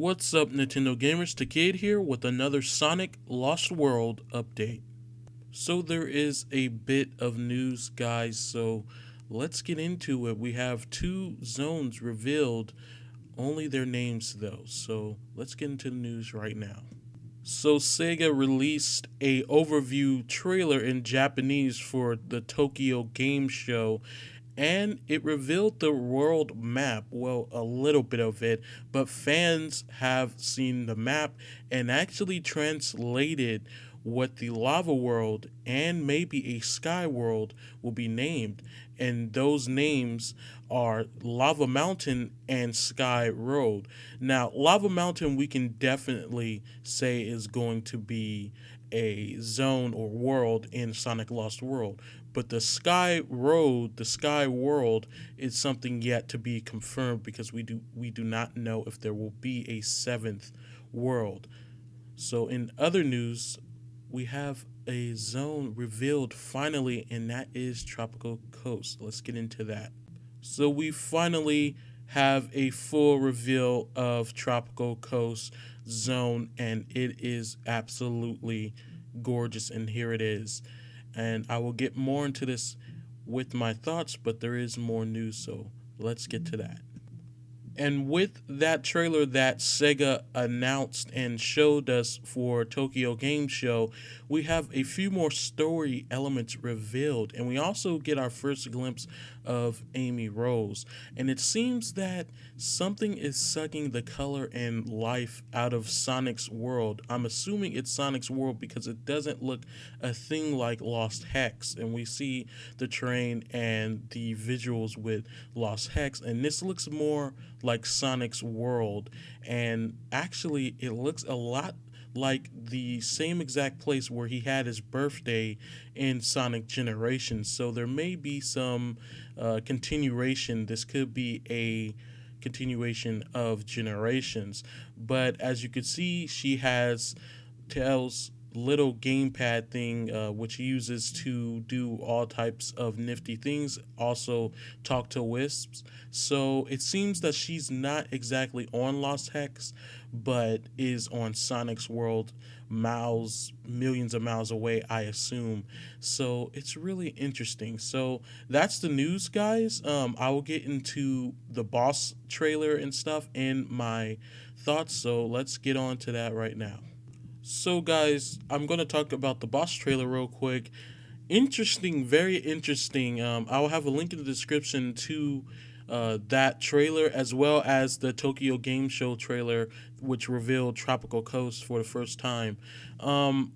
What's up, Nintendo gamers? The Kid here with another Sonic Lost World update. So there is a bit of news, guys, so let's get into it. We have two zones revealed, only their names though. So let's get into the news right now. So Sega released a overview trailer in Japanese for the Tokyo Game Show, and it revealed the world map. Well, a little bit of it, but fans have seen the map and actually translated what the lava world and maybe a sky world will be named. And those names are Lava Mountain and Sky Road. Now, Lava Mountain, we can definitely say is going to be a zone or world in Sonic Lost World. But the Sky Road, the Sky World, is something yet to be confirmed because we do not know if there will be a seventh world. So in other news, we have a zone revealed finally, and that is Tropical Coast. Let's get into that. So we finally have a full reveal of Tropical Coast Zone, and it is absolutely gorgeous. And here it is. And I will get more into this with my thoughts, but there is more news, so let's get to that. And with that trailer that Sega announced and showed us for Tokyo Game Show, we have a few more story elements revealed. And we also get our first glimpse of Amy Rose. And it seems that something is sucking the color and life out of Sonic's world. I'm assuming it's Sonic's world because it doesn't look a thing like Lost Hex. And we see the train and the visuals with Lost Hex. And this looks more like Sonic's world, and actually it looks a lot like the same exact place where he had his birthday in Sonic Generations. So there may be some continuation. This could be a continuation of Generations, but as you can see, she has Tails little gamepad thing, which he uses to do all types of nifty things, also talk to wisps. So it seems that she's not exactly on Lost Hex, but is on Sonic's world, miles, millions of miles away, I assume. So it's really interesting. So that's the news, guys. I will get into the boss trailer and stuff in my thoughts. So let's get on to that right now. So, guys, I'm going to talk about the boss trailer real quick. Interesting, very interesting. I will have a link in the description to that trailer as well as the Tokyo Game Show trailer, which revealed Tropical Coast for the first time. Um,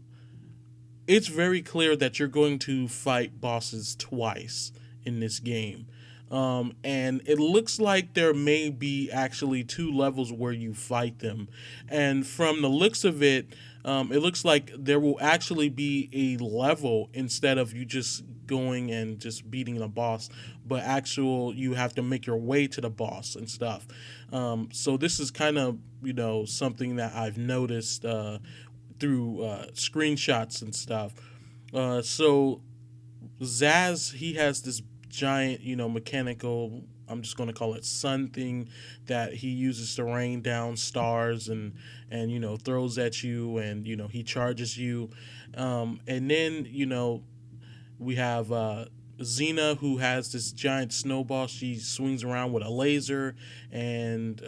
it's very clear that you're going to fight bosses twice in this game. And it looks like there may be actually two levels where you fight them. And from the looks of it, it looks like there will actually be a level instead of you just going and just beating the boss, but actual you have to make your way to the boss and stuff. So this is kind of something that I've noticed through screenshots and stuff. So Zaz, he has this giant, mechanical, I'm just going to call it sun thing that he uses to rain down stars and throws at you, and he charges you. And then we have Xena, who has this giant snowball. She swings around with a laser, and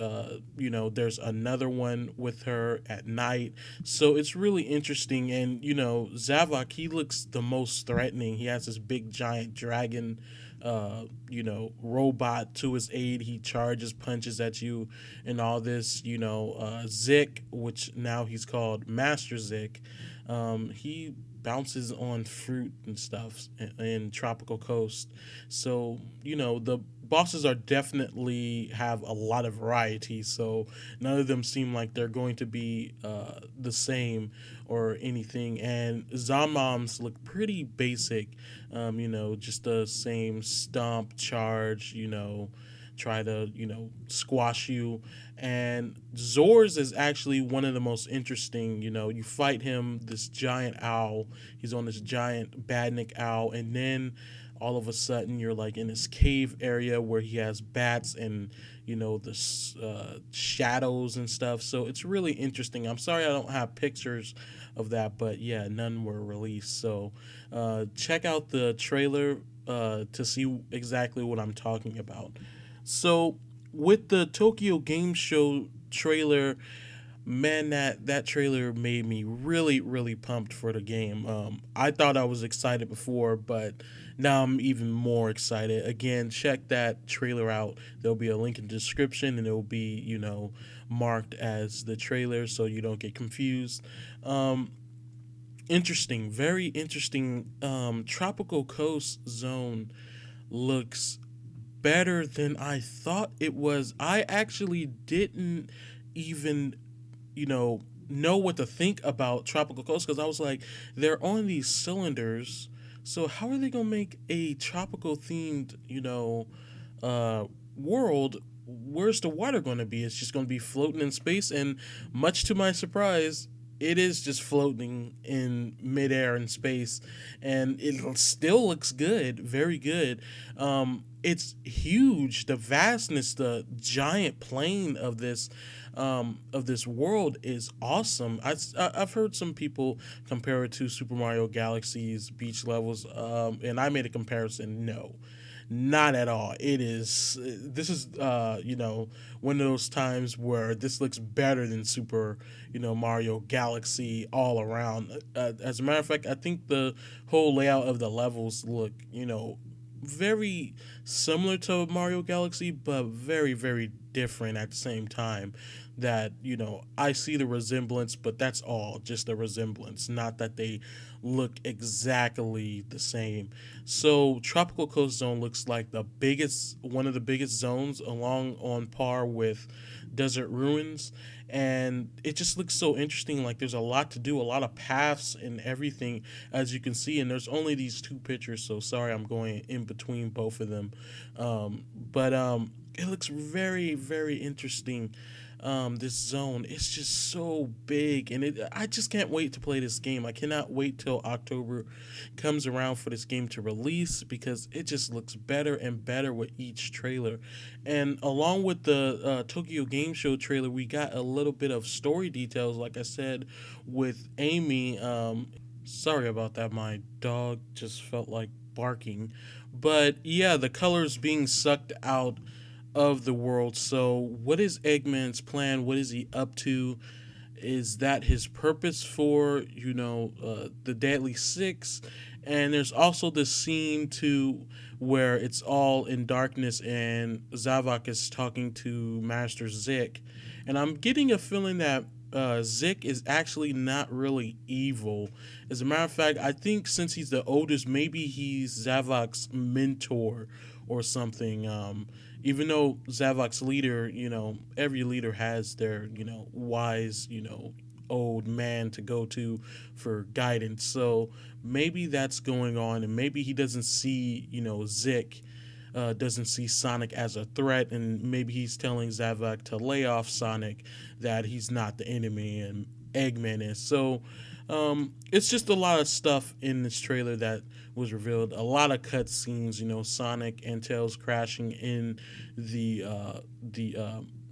there's another one with her at night. So it's really interesting. And Zavok, he looks the most threatening. He has this big giant dragon robot to his aid. He charges, punches at you, and all this. Zik, which now he's called Master Zik. He bounces on fruit and stuff in Tropical Coast. So, the bosses are definitely have a lot of variety. So none of them seem like they're going to be the same or anything. And Zomboms look pretty basic. Just the same stomp, charge, try to, squash you. And Zors is actually one of the most interesting. You fight him, this giant owl. He's on this giant badnik owl, and then all of a sudden you're like in this cave area where he has bats and the shadows and stuff. So it's really interesting. I'm sorry I don't have pictures of that, but yeah, none were released. So check out the trailer to see exactly what I'm talking about. So with the Tokyo Game Show trailer, man, that trailer made me really really pumped for the game. I thought I was excited before, but now I'm even more excited. Again, check that trailer out. There'll be a link in the description, and it'll be marked as the trailer so you don't get confused. Interesting, very interesting. Tropical Coast Zone looks better than I thought it was. I actually didn't even know what to think about Tropical Coast, because I was like, they're on these cylinders, so how are they gonna make a tropical themed world? Where's the water gonna be? It's just gonna be floating in space, and much to my surprise, it is just floating in midair in space, and it still looks good, very good. It's huge, the vastness, the giant plane of this world is awesome. I've heard some people compare it to Super Mario Galaxy's beach levels, and I made a comparison. No, not at all. It is. This is one of those times where this looks better than Super Mario Galaxy all around. As a matter of fact, I think the whole layout of the levels look very similar to Mario Galaxy, but very, very different at the same time. That, I see the resemblance, but that's all, just a resemblance, not that they look exactly the same. So, Tropical Coast Zone looks like one of the biggest zones, along on par with Desert Ruins. And it just looks so interesting. Like, there's a lot to do, a lot of paths and everything, as you can see. And there's only these two pictures, so sorry I'm going in between both of them. But it looks very, very interesting. This zone, it's just so big, and I just can't wait to play this game. I cannot wait till October comes around for this game to release, because it just looks better and better with each trailer. And along with the Tokyo Game Show trailer, we got a little bit of story details, like I said, with Amy. Sorry about that, my dog just felt like barking. But yeah, the colors being sucked out of the world. So, what is Eggman's plan? What is he up to? Is that his purpose for the Deadly Six? And there's also this scene too where it's all in darkness, and Zavok is talking to Master Zik, and I'm getting a feeling that Zik is actually not really evil. As a matter of fact, I think since he's the oldest, maybe he's Zavok's mentor or something. Even though Zavok's leader, every leader has their, wise, old man to go to for guidance. So maybe that's going on, and maybe he doesn't see, Zik doesn't see Sonic as a threat, and maybe he's telling Zavok to lay off Sonic, that he's not the enemy, and Eggman is. So it's just a lot of stuff in this trailer that was revealed. A lot of cut scenes, Sonic and Tails crashing in the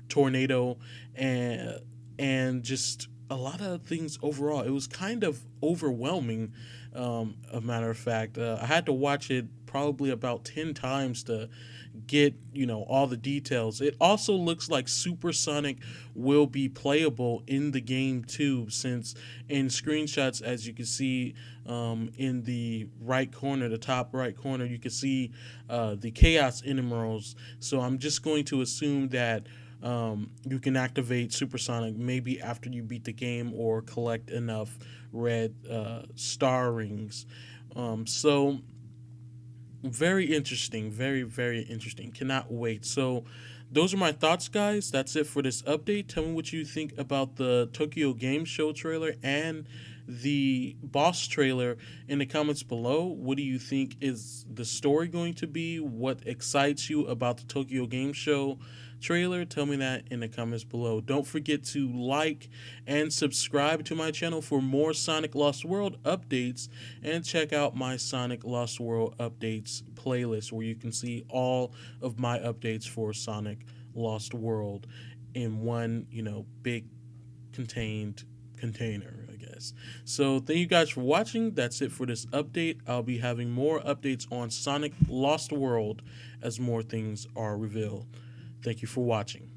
tornado, and just a lot of things overall. It was kind of overwhelming. A matter of fact, I had to watch it probably about 10 times to get all the details. It also looks like Supersonic will be playable in the game too, since in screenshots, as you can see, in the right corner, the top right corner, you can see the Chaos Emeralds. So I'm just going to assume that you can activate Supersonic maybe after you beat the game or collect enough red star rings. So very interesting, very, very interesting. Cannot wait. So those are my thoughts, guys. That's it for this update. Tell me what you think about the Tokyo Game Show trailer and the boss trailer in the comments below. What do you think is the story going to be? What excites you about the Tokyo Game Show trailer? Tell me that in the comments below. Don't forget to like and subscribe to my channel for more Sonic Lost World updates, and check out my Sonic Lost World updates playlist where you can see all of my updates for Sonic Lost World in one, big contained container, I guess. So thank you guys for watching. That's it for this update. I'll be having more updates on Sonic Lost World as more things are revealed. Thank you for watching.